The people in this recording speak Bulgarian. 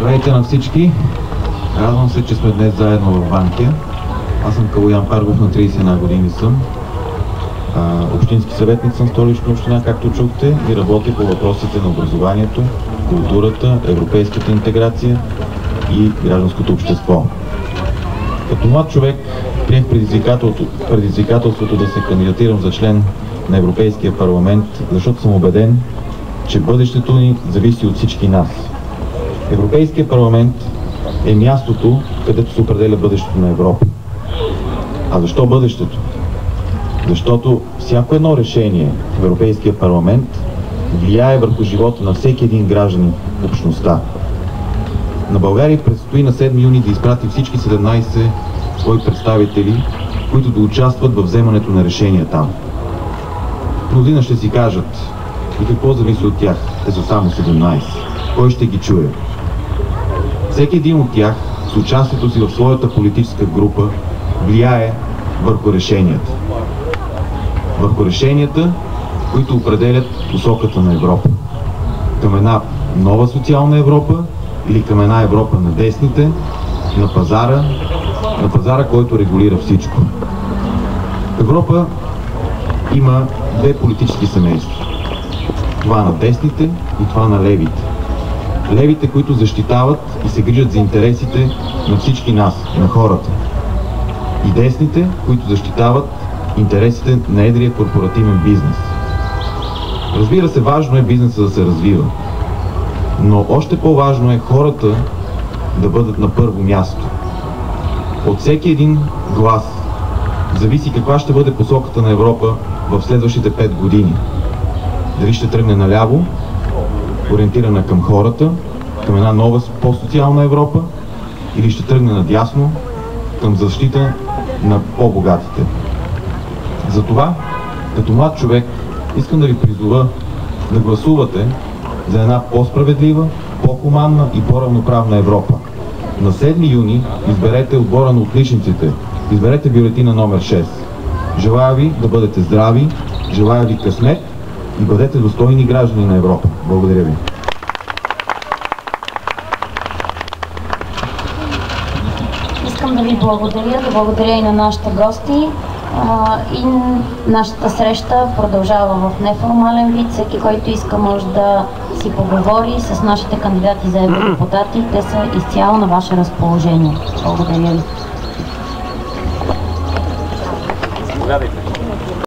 Здравейте на всички! Радвам се, че сме днес заедно в Банкя. Аз съм Калоян Паргов, на 31 години съм. Общински съветник съм в Столична община, както чухте, и работя по въпросите на образованието, културата, европейската интеграция и гражданското общество. Като млад човек приех предизвикателството да се кандидатирам за член на Европейския парламент, защото съм убеден, че бъдещето ни зависи от всички нас. Европейския парламент е мястото, където се определя бъдещето на Европа. А защо бъдещето? Защото всяко едно решение в Европейския парламент влияе върху живота на всеки един гражданин в общността. На България предстои на 7 юни да изпрати всички 17 свои представители, които да участват във вземането на решения там. Мнозина ще си кажат: и какво зависи от тях? Те са само 17. Кой ще ги чуе? Всеки един от тях с участието си в своята политическа група влияе върху решенията. Върху решенията, които определят посоката на Европа. Към една нова социална Европа или към една Европа на десните, на пазара, който регулира всичко. В Европа има две политически семейства. Това на десните и това на левите. Левите, които защитават и се грижат за интересите на всички нас, на хората. И десните, които защитават интересите на едрия корпоративен бизнес. Разбира се, важно е бизнесът да се развива. Но още по-важно е хората да бъдат на първо място. От всеки един глас зависи каква ще бъде посоката на Европа в следващите 5 години. Дали ще тръгне наляво, ориентирана към хората, към една нова по-социална Европа, или ще тръгне надясно, към защита на по-богатите. Затова, като млад човек, искам да ви призова да гласувате за една по-справедлива, по-хуманна и по-равноправна Европа. На 7 юни изберете отбора на отличниците. Изберете бюлетина номер 6. Желая ви да бъдете здрави, желая ви късмет и бъдете достойни граждани на Европа. Благодаря ви. Искам да ви благодаря и на нашите гости. И нашата среща продължава в неформален вид. Всеки, който иска, може да си поговори с нашите кандидати за евродепутати. Те са изцяло на ваше разположение. Благодаря ви.